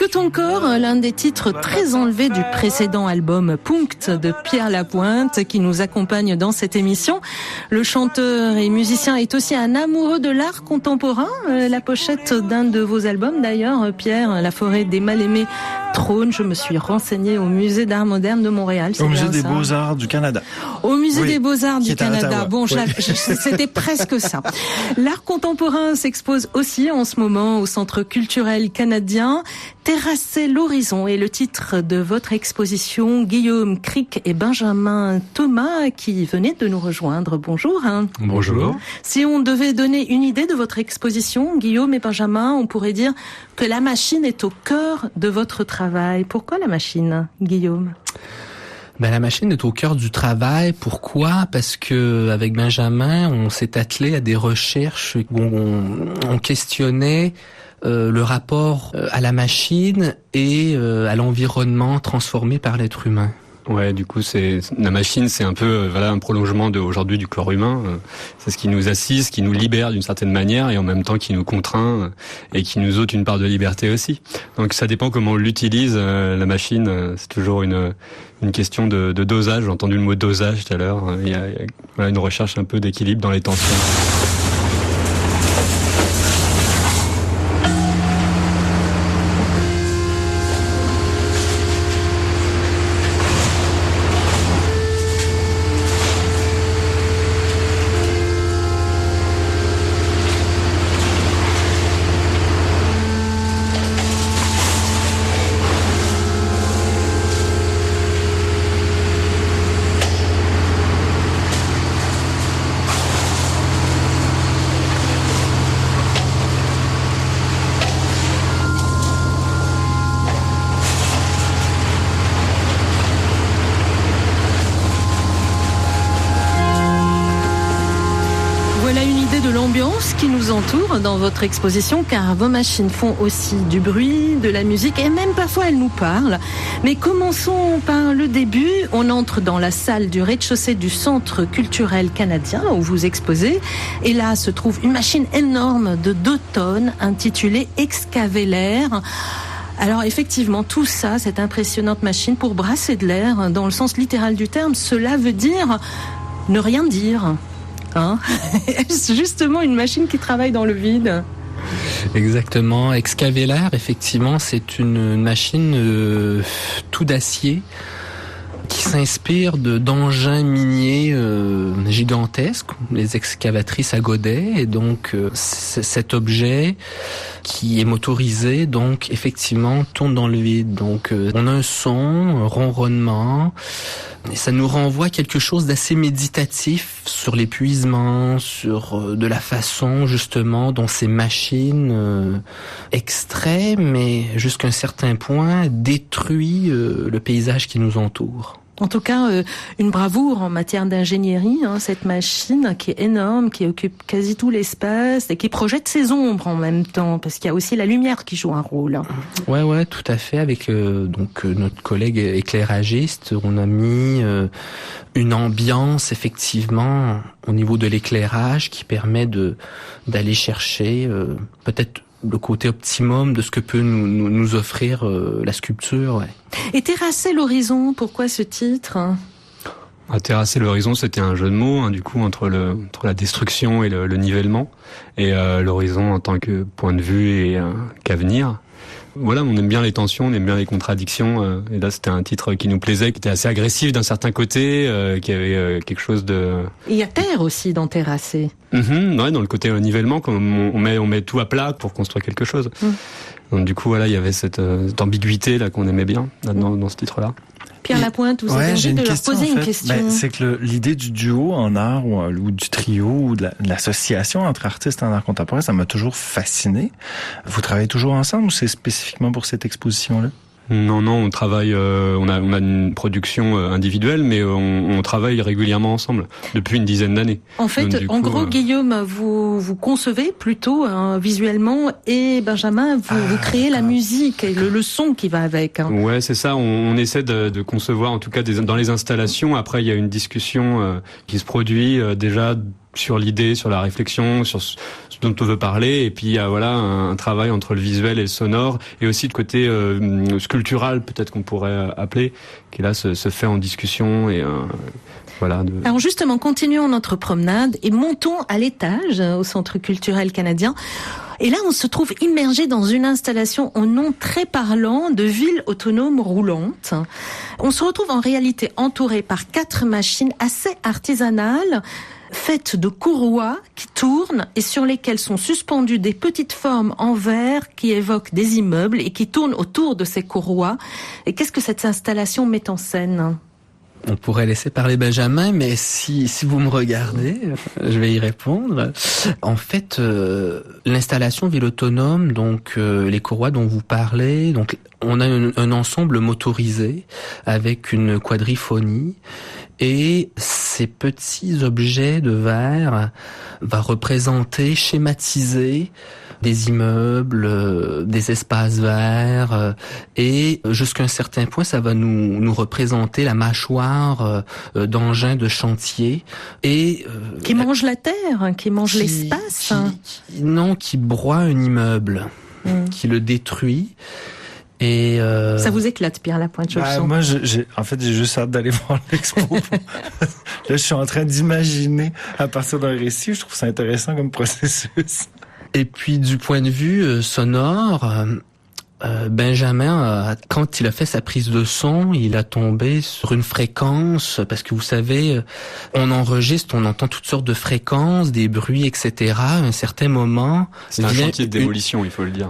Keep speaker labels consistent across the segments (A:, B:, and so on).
A: ton corps, l'un des titres très enlevés du précédent album Punkt de Pierre Lapointe qui nous accompagne dans cette émission. Le chanteur et musicien est aussi un amoureux de l'art contemporain. La pochette d'un de vos albums d'ailleurs, Pierre, La forêt des mal-aimés, trône. Je me suis renseignée au musée d'art moderne de Montréal.
B: Au musée des Beaux-Arts du Canada.
A: Au musée des Beaux-Arts du Canada. Bon,
B: oui.
A: C'était presque ça. L'art contemporain s'expose aussi en ce moment au Centre culturel canadien. Terrasser l'horizon est le titre de votre exposition. Guillaume Cric et Benjamin Thomas qui venaient de nous rejoindre. Bonjour.
C: Bonjour.
A: Si on devait donner une idée de votre exposition, Guillaume et Benjamin, on pourrait dire que la machine est au cœur de votre travail. Pourquoi la machine, Guillaume ?
C: La machine est au cœur du travail. Pourquoi? Parce que avec Benjamin, on s'est attelé à des recherches où on questionnait le rapport à la machine et à l'environnement transformé par l'être humain.
D: Ouais, du coup, la machine, c'est un peu un prolongement d'aujourd'hui du corps humain. C'est ce qui nous assise, qui nous libère d'une certaine manière et en même temps qui nous contraint et qui nous ôte une part de liberté aussi. Donc ça dépend comment on l'utilise. La machine, c'est toujours une question de dosage. J'ai entendu le mot dosage tout à l'heure. Il y a une recherche un peu d'équilibre dans les tensions.
A: Qui nous entoure dans votre exposition, car vos machines font aussi du bruit, de la musique et même parfois elles nous parlent. Mais commençons par le début. On entre dans la salle du rez-de-chaussée du Centre culturel canadien où vous exposez. Et là se trouve une machine énorme de 2 tonnes intitulée Excaver l'air. Alors effectivement, tout ça, cette impressionnante machine pour brasser de l'air, dans le sens littéral du terme, cela veut dire ne rien dire. C'est justement une machine qui travaille dans le vide.
C: Exactement. Excaver l'air, effectivement, c'est une machine tout d'acier qui s'inspire d'engins miniers gigantesques, les excavatrices à godets, et donc cet objet qui est motorisé, donc effectivement tourne dans le vide. Donc on a un son, un ronronnement, et ça nous renvoie à quelque chose d'assez méditatif sur l'épuisement, sur de la façon justement dont ces machines extraient, mais jusqu'à un certain point détruit le paysage qui nous entoure.
A: En tout cas, une bravoure en matière d'ingénierie, cette machine qui est énorme, qui occupe quasi tout l'espace et qui projette ses ombres en même temps, parce qu'il y a aussi la lumière qui joue un rôle.
C: Ouais, tout à fait. Avec notre collègue éclairagiste, on a mis une ambiance effectivement au niveau de l'éclairage qui permet d'aller chercher peut-être le côté optimum de ce que peut nous offrir la sculpture. Ouais.
A: Et terrasser l'horizon, pourquoi ce titre ?
D: Terrasser l'horizon, c'était un jeu de mots, du coup, entre la destruction et le nivellement, et l'horizon en tant que point de vue et qu'avenir. Voilà, on aime bien les tensions, on aime bien les contradictions, et là c'était un titre qui nous plaisait, qui était assez agressif d'un certain côté, qui avait quelque chose de...
A: Il y a terre aussi dans terrasser.
D: Ouais, dans le côté nivellement, comme on met tout à plat pour construire quelque chose. Donc du coup, voilà, il y avait cette ambiguïté là qu'on aimait bien dans ce titre-là.
A: Pierre Lapointe, vous avez envie de leur poser une question.
B: C'est que l'idée du duo en art ou du trio ou de l'association entre artistes en art contemporain, ça m'a toujours fasciné. Vous travaillez toujours ensemble ou c'est spécifiquement pour cette exposition-là?
D: Non, on travaille, on a une production individuelle, mais on travaille régulièrement ensemble depuis une dizaine d'années.
A: En fait, donc, gros, Guillaume, vous concevez plutôt visuellement, et Benjamin, vous créez la musique et le son qui va avec.
D: Ouais, c'est ça. On essaie de concevoir, en tout cas, dans les installations. Après, il y a une discussion qui se produit déjà sur l'idée, sur la réflexion, sur ce dont on veut parler, et puis il y a voilà un travail entre le visuel et le sonore, et aussi le côté sculptural peut-être qu'on pourrait appeler, qui là se fait en discussion et voilà.
A: Alors justement, continuons notre promenade et montons à l'étage au Centre culturel canadien. Et là, on se trouve immergé dans une installation au nom très parlant de ville autonome roulante. On se retrouve en réalité entouré par 4 machines assez artisanales, faites de courroies qui tournent et sur lesquelles sont suspendues des petites formes en verre qui évoquent des immeubles et qui tournent autour de ces courroies. Et qu'est-ce que cette installation met en scène ?
C: On pourrait laisser parler Benjamin, mais si vous me regardez, je vais y répondre. En fait, l'installation ville autonome, donc les courroies dont vous parlez, donc on a un ensemble motorisé avec une quadriphonie. Et ces petits objets de verre va représenter, schématiser des immeubles, des espaces verts, et jusqu'à un certain point, ça va nous représenter la mâchoire d'engins de chantier et
A: qui mange la terre, qui mange l'espace.
C: Qui broie un immeuble, qui le détruit. Et
A: ça vous éclate, Pierre Lapointe, je le sens.
B: Moi, j'ai juste hâte d'aller voir l'expo. Là, je suis en train d'imaginer à partir d'un récit. Je trouve ça intéressant comme processus.
C: Et puis, du point de vue sonore, Benjamin, quand il a fait sa prise de son, il a tombé sur une fréquence, parce que vous savez, on enregistre, on entend toutes sortes de fréquences, des bruits, etc. À un certain moment...
D: C'est un chantier de démolition, il faut le dire.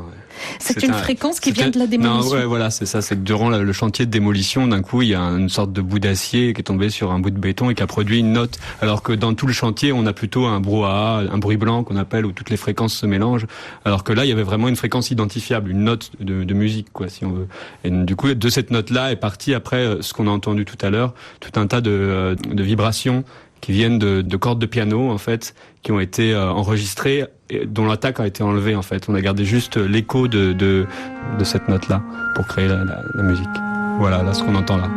A: C'est une fréquence qui vient de la démolition.
D: Non, ouais, voilà, c'est ça. C'est que durant le chantier de démolition, d'un coup, il y a une sorte de bout d'acier qui est tombé sur un bout de béton et qui a produit une note. Alors que dans tout le chantier, on a plutôt un brouhaha, un bruit blanc qu'on appelle, où toutes les fréquences se mélangent. Alors que là, il y avait vraiment une fréquence identifiable, une note de musique, quoi, si on veut. Et du coup, de cette note-là est parti après ce qu'on a entendu tout à l'heure, tout un tas de vibrations qui viennent de cordes de piano, en fait, qui ont été enregistrées, et dont l'attaque a été enlevée, en fait. On a gardé juste l'écho de cette note-là pour créer la musique. Voilà, là, ce qu'on entend là.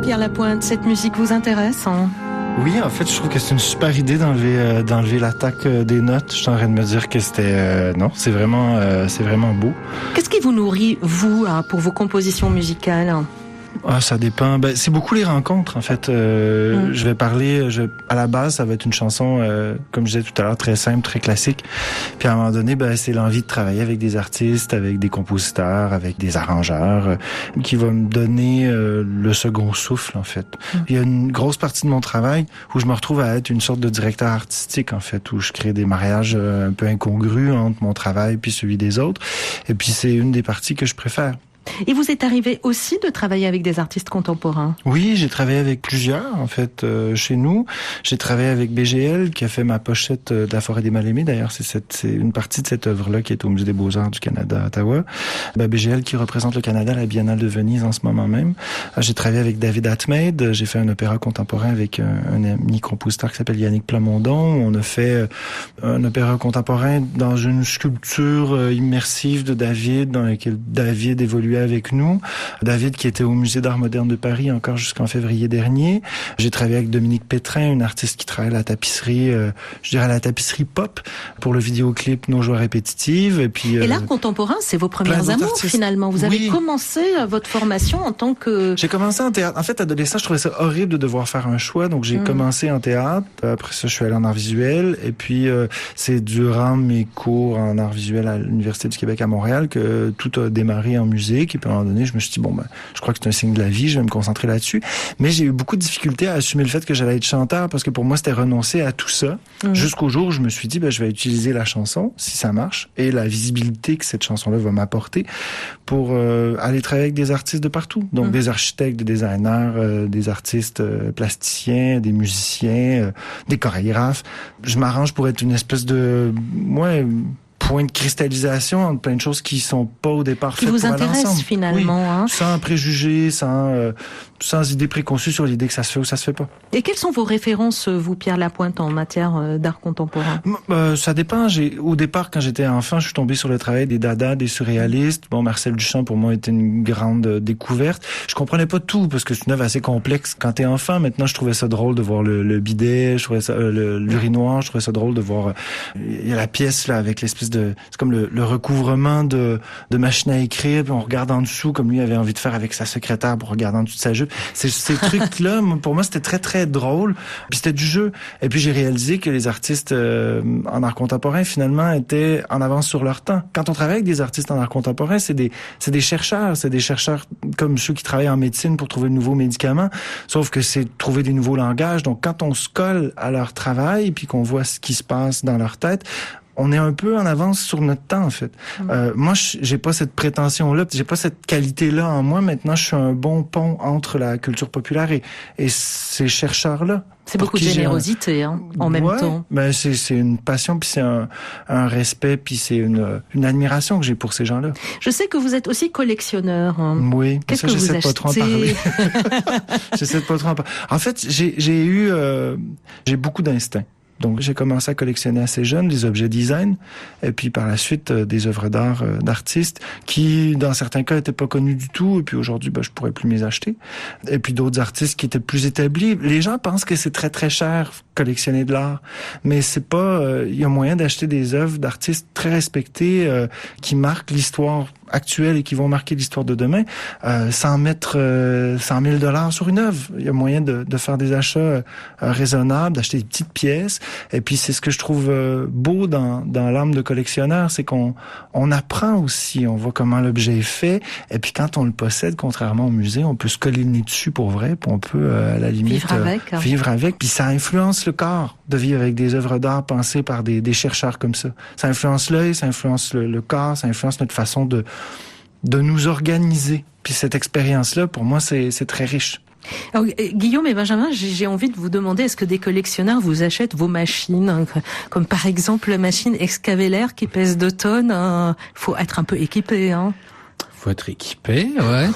A: Pierre Lapointe, cette musique vous intéresse, hein?
B: Oui, en fait, je trouve que c'est une super idée d'enlever l'attaque des notes. Je suis en train de me dire que c'était non, c'est vraiment beau.
A: Qu'est-ce qui vous nourrit, vous, pour vos compositions musicales?
B: Ça dépend. C'est beaucoup les rencontres, en fait. Je vais parler... à la base, ça va être une chanson, comme je disais tout à l'heure, très simple, très classique. Puis à un moment donné, c'est l'envie de travailler avec des artistes, avec des compositeurs, avec des arrangeurs, qui va me donner le second souffle, en fait. Il y a une grosse partie de mon travail où je me retrouve à être une sorte de directeur artistique, en fait, où je crée des mariages un peu incongrus entre mon travail puis celui des autres. Et puis c'est une des parties que je préfère.
A: Et vous êtes arrivé aussi de travailler avec des artistes contemporains?
B: Oui, j'ai travaillé avec plusieurs, en fait, chez nous. J'ai travaillé avec BGL, qui a fait ma pochette de La Forêt des Mal-Aimés. D'ailleurs, c'est une partie de cette œuvre-là qui est au Musée des Beaux-Arts du Canada à Ottawa. BGL qui représente le Canada à la Biennale de Venise en ce moment même. J'ai travaillé avec David Atmaid. J'ai fait un opéra contemporain avec un ami compositeur qui s'appelle Yannick Plamondon. On a fait un opéra contemporain dans une sculpture immersive de David, dans laquelle David évoluait évolué avec nous. David qui était au Musée d'Art moderne de Paris encore jusqu'en février dernier. J'ai travaillé avec Dominique Pétrin, une artiste qui travaille à la tapisserie, je dirais à la tapisserie pop pour le vidéoclip Nos joies répétitives. Et puis
A: et l'art contemporain, c'est vos premiers amours finalement. Vous avez commencé votre formation en tant que...
B: J'ai commencé en théâtre. En fait, adolescent, je trouvais ça horrible de devoir faire un choix. Donc, j'ai commencé en théâtre. Après ça, je suis allé en art visuel. Et puis, c'est durant mes cours en art visuel à l'Université du Québec à Montréal que tout a démarré en musique. Et puis, à un moment donné, je me suis dit, je crois que c'est un signe de la vie. Je vais me concentrer là-dessus. Mais j'ai eu beaucoup de difficultés à assumer le fait que j'allais être chanteur parce que pour moi, c'était renoncer à tout ça. Jusqu'au jour où je me suis dit, je vais utiliser la chanson, si ça marche, et la visibilité que cette chanson-là va m'apporter pour aller travailler avec des artistes de partout. Donc, des architectes, des designers, des artistes plasticiens, des musiciens, des chorégraphes. Je m'arrange pour être une espèce de... point de cristallisation entre plein de choses qui sont pas au départ faites pour aller ensemble.
A: Qui vous intéressent finalement.
B: Oui, sans préjugés, sans idée préconçue sur l'idée que ça se fait ou ça se fait pas.
A: Et quelles sont vos références, vous, Pierre Lapointe, en matière d'art contemporain?
B: Ça dépend. Au départ, quand j'étais enfant, je suis tombé sur le travail des Dada, des surréalistes. Marcel Duchamp, pour moi, était une grande découverte. Je comprenais pas tout, parce que c'est une œuvre assez complexe quand t'es enfant. Maintenant, je trouvais ça drôle de voir le bidet, je trouvais ça, l'urinoir, je trouvais ça drôle de voir, il y a la pièce, là, avec l'espèce de, c'est comme le recouvrement de machine à écrire, puis on regarde en dessous, comme lui avait envie de faire avec sa secrétaire pour regarder en dessous de sa jupe. Ces trucs-là, pour moi, c'était très, très drôle. Puis c'était du jeu. Et puis j'ai réalisé que les artistes en art contemporain, finalement, étaient en avance sur leur temps. Quand on travaille avec des artistes en art contemporain, c'est des chercheurs. C'est des chercheurs comme ceux qui travaillent en médecine pour trouver de nouveaux médicaments. Sauf que c'est trouver des nouveaux langages. Donc, quand on se colle à leur travail, puis qu'on voit ce qui se passe dans leur tête, on est un peu en avance sur notre temps, en fait. Moi, j'ai pas cette prétention-là, j'ai pas cette qualité-là en moi. Maintenant, je suis un bon pont entre la culture populaire et ces chercheurs-là.
A: C'est beaucoup de générosité, en même temps.
B: Ben c'est une passion, puis c'est un respect, puis c'est une admiration que j'ai pour ces gens-là.
A: Je sais que vous êtes aussi collectionneur.
B: Oui.
A: Qu'est-ce que vous achetez?
B: Pas trop en parler. J'essaie de pas trop en parler. En fait, j'ai beaucoup d'instinct. Donc, j'ai commencé à collectionner assez jeune des objets design, et puis par la suite des œuvres d'art d'artistes qui, dans certains cas, étaient pas connus du tout, et puis aujourd'hui, je pourrais plus les acheter. Et puis d'autres artistes qui étaient plus établis. Les gens pensent que c'est très très cher collectionner de l'art, mais c'est pas. Il y a moyen d'acheter des œuvres d'artistes très respectés qui marquent l'histoire actuelle et qui vont marquer l'histoire de demain, sans mettre 100 000 $ sur une œuvre. Il y a moyen de faire des achats raisonnables, d'acheter des petites pièces. Et puis c'est ce que je trouve beau dans l'âme de collectionneur, c'est qu'on apprend aussi, on voit comment l'objet est fait. Et puis quand on le possède, contrairement au musée, on peut se coller le nez dessus pour vrai, puis on peut à la limite vivre avec. Puis ça influence le corps de vivre avec des œuvres d'art pensées par des chercheurs comme ça. Ça influence l'œil, ça influence le corps, ça influence notre façon de nous organiser. Puis cette expérience-là, pour moi, c'est très riche.
A: Alors, Guillaume et Benjamin, j'ai envie de vous demander, est-ce que des collectionneurs vous achètent vos machines, comme par exemple la machine Excavelaire qui pèse 2 tonnes, faut être un peu équipé,
C: Faut être équipé, ouais.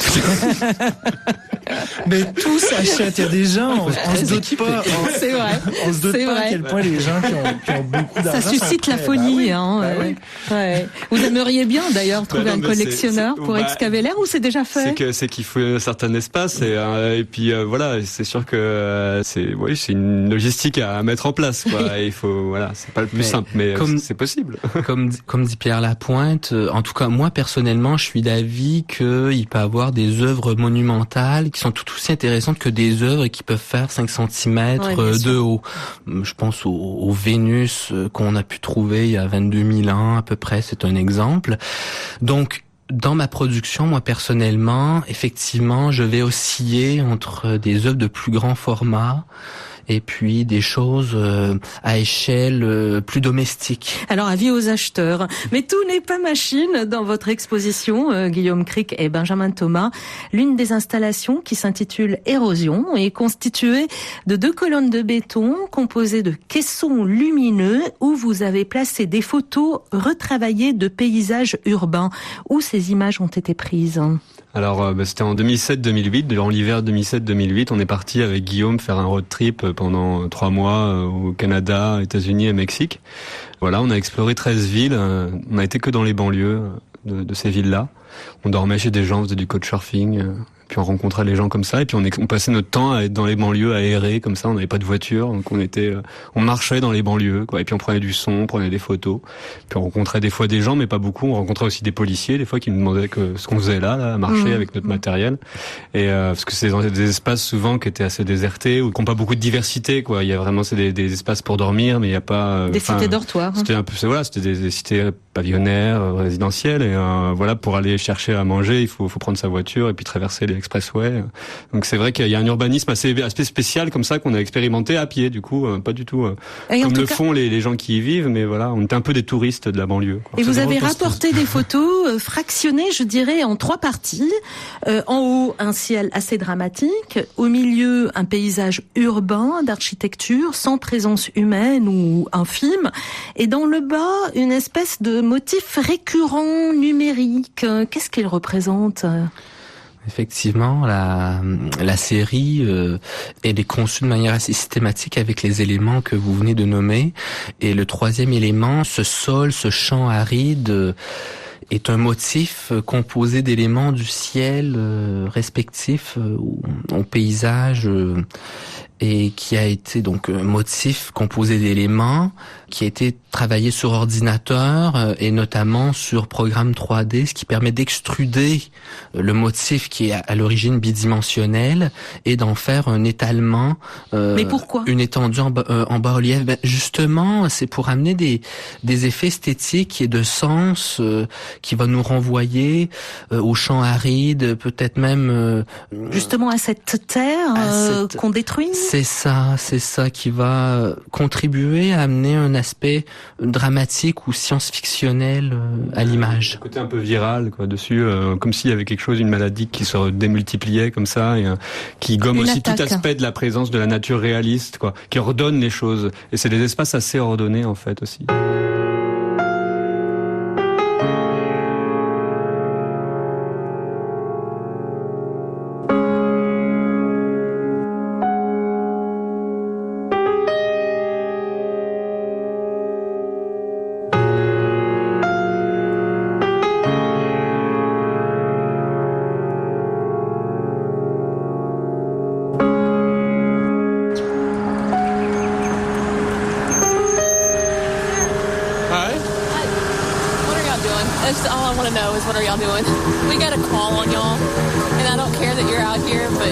B: Mais tout s'achète. Il y a des gens, on se doute pas.
A: C'est vrai.
B: On se doute pas à quel point les gens qui ont beaucoup d'argent.
A: Ça suscite la folie, oui. Ouais. Vous aimeriez bien d'ailleurs trouver un collectionneur pour Excavelaire ou c'est déjà fait?
D: C'est qu'il faut un certain espace et puis voilà, c'est sûr que c'est une logistique à mettre en place, quoi. Et il faut c'est pas le plus simple, mais c'est possible.
C: Comme dit Pierre Lapointe, en tout cas moi personnellement, je suis d'avis qu'il peut avoir des œuvres monumentales qui sont tout aussi intéressantes que des œuvres qui peuvent faire 5 cm de haut. Je pense au Vénus qu'on a pu trouver il y a 22 000 ans à peu près, c'est un exemple. Donc, dans ma production, moi personnellement, effectivement, je vais osciller entre des œuvres de plus grand format et puis des choses à échelle plus domestique.
A: Alors, avis aux acheteurs. Mais tout n'est pas machine dans votre exposition, Guillaume Cric et Benjamin Thomas. L'une des installations, qui s'intitule Érosion, est constituée de 2 colonnes de béton composées de caissons lumineux où vous avez placé des photos retravaillées de paysages urbains. Où ces images ont été prises?
D: Alors, c'était en 2007-2008, durant l'hiver 2007-2008, on est parti avec Guillaume faire un road trip pendant 3 mois au Canada, États-Unis et Mexique. Voilà, on a exploré 13 villes, on n'a été que dans les banlieues de ces villes-là. on dormait chez des gens, on faisait du couchsurfing. Puis on rencontrait les gens comme ça, et puis on passait notre temps à être dans les banlieues, à errer comme ça. On n'avait pas de voiture, donc on marchait dans les banlieues, quoi. Et puis on prenait du son, on prenait des photos. Puis on rencontrait des fois des gens, mais pas beaucoup. On rencontrait aussi des policiers, des fois, qui nous demandaient ce qu'on faisait là, à marcher avec notre matériel. Et parce que c'est des espaces souvent qui étaient assez désertés ou qui n'ont pas beaucoup de diversité, quoi. Il y a vraiment des espaces pour dormir, mais il y a pas
A: des cités dortoirs.
D: C'était un peu c'était des cités pavillonnaires, résidentielles, et voilà, pour aller chercher à manger, il faut prendre sa voiture et puis traverser les expressways. Donc c'est vrai qu'il y a un urbanisme assez spécial comme ça qu'on a expérimenté à pied, du coup, pas du tout comme le font les gens qui y vivent, mais voilà, on était un peu des touristes de la banlieue, quoi.
A: Et vous avez rapporté des photos fractionnées, je dirais, en 3 parties. En haut, un ciel assez dramatique. Au milieu, un paysage urbain d'architecture sans présence humaine ou infime. Et dans le bas, une espèce de motif récurrent numérique. Qu'est-ce qu'il représente ?
C: Effectivement, la série elle est conçue de manière assez systématique avec les éléments que vous venez de nommer. Et le 3e élément, ce sol, ce champ aride, est un motif composé d'éléments du ciel respectifs au paysage, et qui a été donc un motif composé d'éléments qui a été travaillé sur ordinateur et notamment sur programme 3D, ce qui permet d'extruder le motif qui est à l'origine bidimensionnel et d'en faire un étalement.
A: Mais pourquoi ?
C: Une étendue en bas-relief. Justement, c'est pour amener des effets esthétiques et de sens qui va nous renvoyer aux champs arides, peut-être même
A: justement à cette terre qu'on détruit.
C: C'est ça qui va contribuer à amener un aspect dramatique ou science-fictionnel à l'image.
D: Un côté un peu viral, quoi, dessus, comme s'il y avait quelque chose, une maladie qui se démultipliait comme ça, et qui gomme
A: une
D: aussi
A: attaque.
D: Tout aspect de la présence de la nature réaliste, quoi, qui ordonne les choses. Et c'est des espaces assez ordonnés, en fait, aussi.
E: That's all I want to know is what are y'all doing? We got a call on y'all, and I don't care that you're out here, but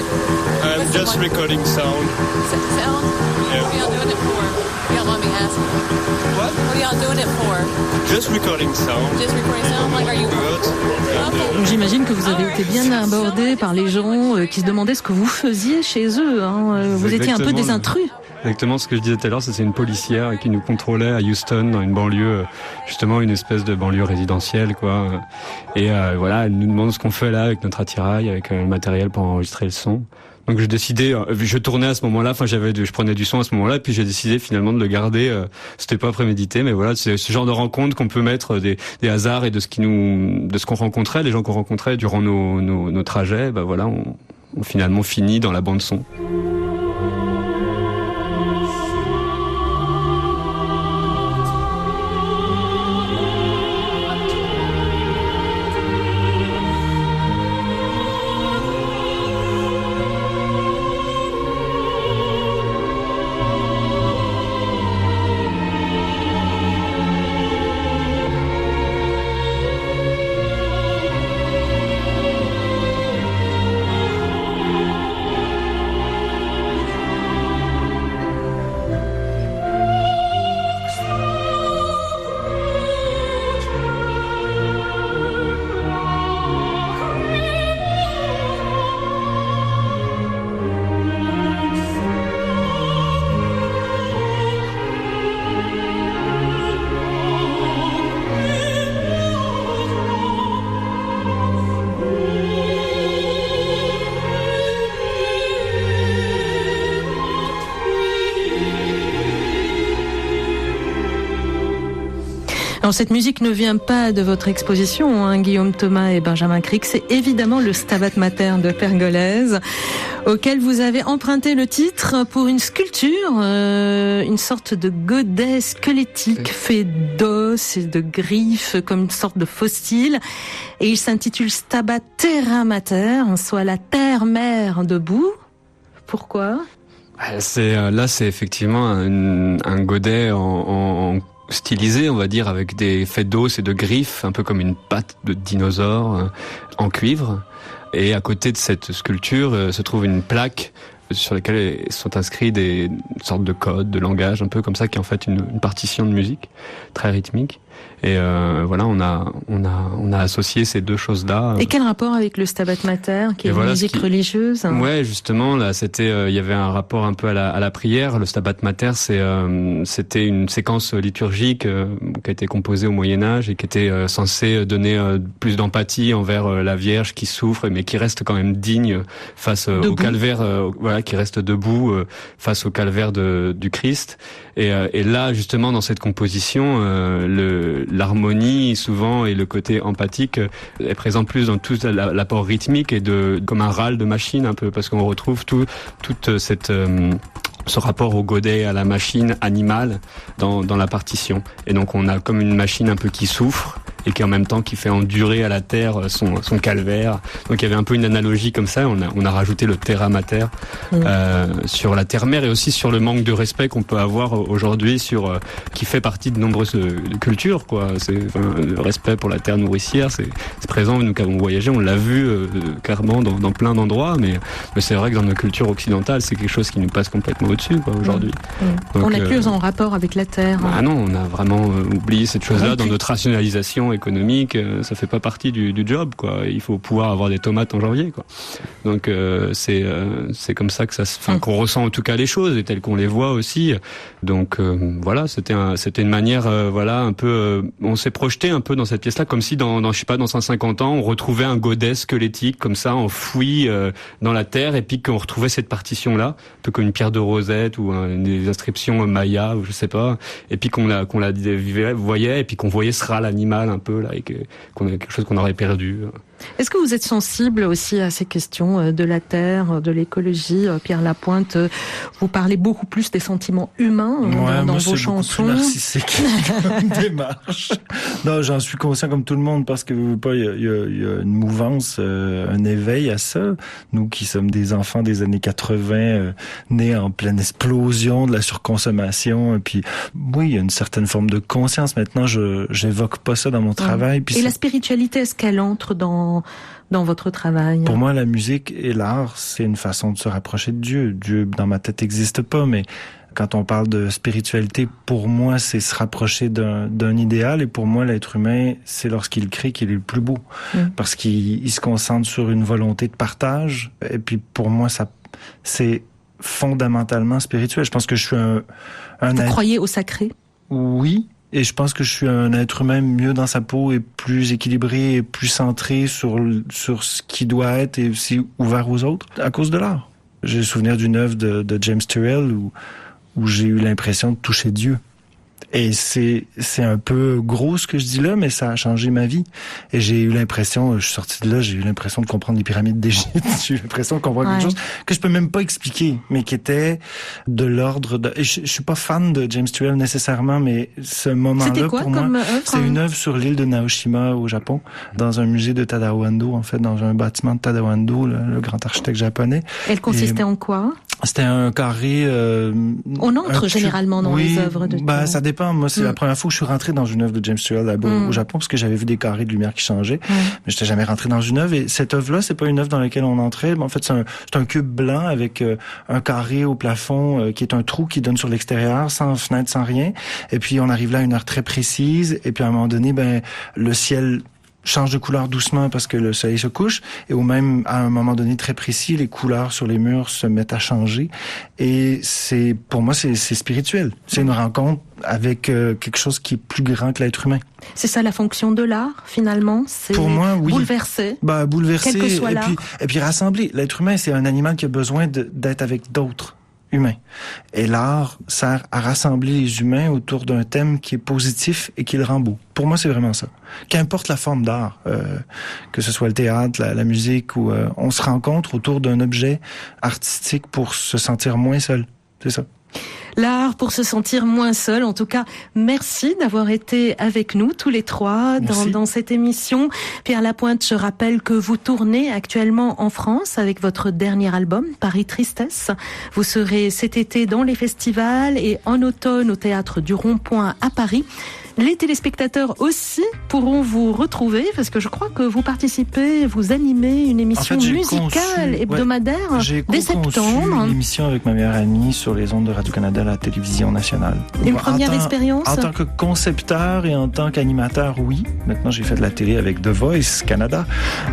F: I'm just recording sound.
E: Sound?
F: Yeah.
E: What are y'all doing it for? Y'all mind me asking?
F: What?
E: What are y'all doing it for?
F: Just recording sound.
E: Just recording sound? Like, are you? Okay.
A: Donc j'imagine que vous avez été bien abordé par les gens qui se demandaient ce que vous faisiez chez eux. Hein. Vous étiez un peu des intrus.
D: Exactement ce que je disais tout à l'heure, c'est une policière qui nous contrôlait à Houston, dans une banlieue, justement une espèce de banlieue résidentielle, quoi. Et voilà, elle nous demande ce qu'on fait là avec notre attirail, avec le matériel pour enregistrer le son. Donc j'ai décidé, je tournais à ce moment-là, enfin je prenais du son à ce moment-là, puis j'ai décidé finalement de le garder. C'était pas prémédité, mais voilà, c'est ce genre de rencontre qu'on peut mettre des hasards et de ce qu'on rencontrait, les gens qu'on rencontrait durant nos trajets. Bah voilà, on finalement finit dans la bande son.
A: Alors cette musique ne vient pas de votre exposition, hein, Guillaume Thomas et Benjamin Crick, c'est évidemment le Stabat Mater de Pergolèse, auquel vous avez emprunté le titre pour une sculpture, une sorte de godet squelettique fait d'os et de griffes, comme une sorte de fossile, et il s'intitule Stabat Terra Mater, soit la terre-mère debout. Pourquoi ?
D: C'est effectivement un godet en stylisé, on va dire, avec des faits d'os et de griffes, un peu comme une patte de dinosaure en cuivre. Et à côté de cette sculpture se trouve une plaque sur laquelle sont inscrits des sortes de codes, de langage, un peu comme ça, qui est en fait une partition de musique très rythmique. Et voilà, on a associé ces deux choses-là.
A: Et quel rapport avec le Stabat Mater, qui est une musique religieuse?
D: Ouais, justement, là, c'était, il y avait un rapport un peu à la prière. Le Stabat Mater, c'était une séquence liturgique qui a été composée au Moyen Âge et qui était censée donner plus d'empathie envers la Vierge qui souffre, mais qui reste quand même digne face au calvaire, voilà, qui reste debout face au calvaire du Christ. Et là, justement, dans cette composition, l'harmonie souvent et le côté empathique est présent plus dans tout l'apport rythmique et comme un râle de machine un peu, parce qu'on retrouve toute cette ce rapport au godet, à la machine animale dans la partition. Et donc on a comme une machine un peu qui souffre et qui en même temps qui fait endurer à la terre son calvaire. Donc il y avait un peu une analogie comme ça. On a rajouté le terra mater sur la terre-mère et aussi sur le manque de respect qu'on peut avoir aujourd'hui qui fait partie de nombreuses cultures, quoi. Le respect pour la terre nourricière, c'est présent. Nous qui avons voyagé, on l'a vu clairement dans plein d'endroits, mais c'est vrai que dans nos cultures occidentales, c'est quelque chose qui nous passe complètement au-dessus, quoi, aujourd'hui. Donc,
A: on n'est plus en rapport avec la terre.
D: Ah non, on a vraiment oublié cette chose-là dans notre rationalisation économique. Ça fait pas partie du job, quoi. Il faut pouvoir avoir des tomates en janvier, quoi. Donc c'est comme ça que qu'on ressent en tout cas les choses et telles qu'on les voit aussi. Donc voilà, c'était une manière, voilà, un peu. On s'est projeté un peu dans cette pièce-là, comme si dans 150 ans, on retrouvait un godet squelettique comme ça, enfoui dans la terre, et puis qu'on retrouvait cette partition-là, un peu comme une pierre de Rosette ou des inscriptions Maya ou je sais pas, et puis qu'on la voyait, et puis qu'on voyait ce râle animal un peu là, et qu'on a quelque chose qu'on aurait perdu.
A: Est-ce que vous êtes sensible aussi à ces questions de la terre, de l'écologie? Pierre Lapointe, vous parlez beaucoup plus des sentiments humains dans vos chansons.
B: Moi, c'est beaucoup plus narcissique comme démarche. Non, j'en suis conscient comme tout le monde, parce que il y a une mouvance, un éveil à ça. Nous qui sommes des enfants des années 80, nés en pleine explosion de la surconsommation, et puis oui, il y a une certaine forme de conscience. Maintenant, j'évoque pas ça dans mon travail. Puis
A: la spiritualité, est-ce qu'elle entre dans votre travail?
B: Pour moi, la musique et l'art, c'est une façon de se rapprocher de Dieu. Dieu, dans ma tête, n'existe pas, mais quand on parle de spiritualité, pour moi, c'est se rapprocher d'un idéal. Et pour moi, l'être humain, c'est lorsqu'il crée qu'il est le plus beau. Parce qu'il se concentre sur une volonté de partage. Et puis, pour moi, c'est fondamentalement spirituel. Je pense que je suis
A: Vous croyez au sacré?
B: Oui. Et je pense que je suis un être humain mieux dans sa peau et plus équilibré et plus centré sur ce qui doit être et aussi ouvert aux autres à cause de l'art. J'ai le souvenir d'une œuvre de James Turrell où j'ai eu l'impression de toucher Dieu. Et c'est un peu gros ce que je dis là, mais ça a changé ma vie. Et j'ai eu l'impression, je suis sorti de là, j'ai eu l'impression de comprendre les pyramides d'Égypte. J'ai eu l'impression de comprendre quelque chose que je peux même pas expliquer, mais qui était de l'ordre de... Et je suis pas fan de James Turrell nécessairement, mais ce moment-là, pour moi, c'est une œuvre sur l'île de Naoshima au Japon, dans un musée de Tadao Ando, en fait, dans un bâtiment de Tadao Ando, le grand architecte japonais.
A: Elle consistait en quoi?
B: C'était un carré...
A: on entre généralement dans les œuvres de...
B: Ça dépend. Moi, c'est la première fois que je suis rentré dans une œuvre de James Turrell là-bas au Japon, parce que j'avais vu des carrés de lumière qui changeaient, mais j'étais jamais rentré dans une œuvre. Et cette œuvre-là, c'est pas une œuvre dans laquelle on entrait. En fait, c'est un cube blanc avec un carré au plafond qui est un trou qui donne sur l'extérieur, sans fenêtre, sans rien. Et puis, on arrive là à une heure très précise. Et puis, à un moment donné, le ciel change de couleur doucement parce que le soleil se couche, et au même à un moment donné très précis, les couleurs sur les murs se mettent à changer, et pour moi c'est spirituel. C'est une rencontre avec quelque chose qui est plus grand que l'être humain.
A: C'est ça la fonction de l'art, finalement? C'est
B: pour moi, oui.
A: Bouleverser.
B: Bouleverser,
A: quel que soit l'art.
B: Et puis rassembler. L'être humain, c'est un animal qui a besoin d'être avec d'autres. humain. Et l'art sert à rassembler les humains autour d'un thème qui est positif et qui le rend beau. Pour moi, c'est vraiment ça. Qu'importe la forme d'art, que ce soit le théâtre, la musique, ou on se rencontre autour d'un objet artistique pour se sentir moins seul. C'est ça.
A: L'art pour se sentir moins seul. En tout cas, merci d'avoir été avec nous tous les trois dans cette émission. Pierre Lapointe, je rappelle que vous tournez actuellement en France avec votre dernier album, Paris Tristesse. Vous serez cet été dans les festivals et en automne au Théâtre du Rond-Point à Paris. Les téléspectateurs aussi pourront vous retrouver parce que je crois que vous participez, vous animez une émission musicale hebdomadaire dès septembre.
B: Une émission avec ma meilleure amie sur les ondes de Radio-Canada à la télévision nationale.
A: Une première expérience?
B: En tant que concepteur et en tant qu'animateur, oui. Maintenant, j'ai fait de la télé avec The Voice Canada.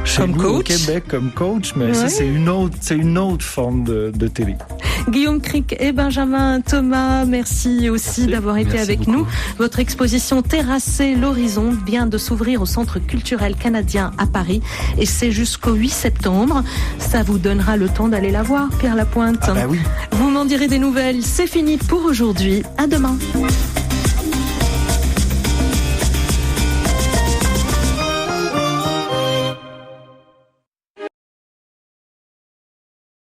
B: Chez nous, au Québec, comme coach, mais ça, c'est une autre forme de télé.
A: Guillaume Cric et Benjamin Thomas, merci aussi d'avoir été avec nous. Votre exposition Terrasser l'horizon vient de s'ouvrir au Centre culturel canadien à Paris et c'est jusqu'au 8 septembre. Ça vous donnera le temps d'aller la voir, Pierre Lapointe.
B: Ah bah oui.
A: Vous m'en direz des nouvelles. C'est fini pour aujourd'hui. À demain.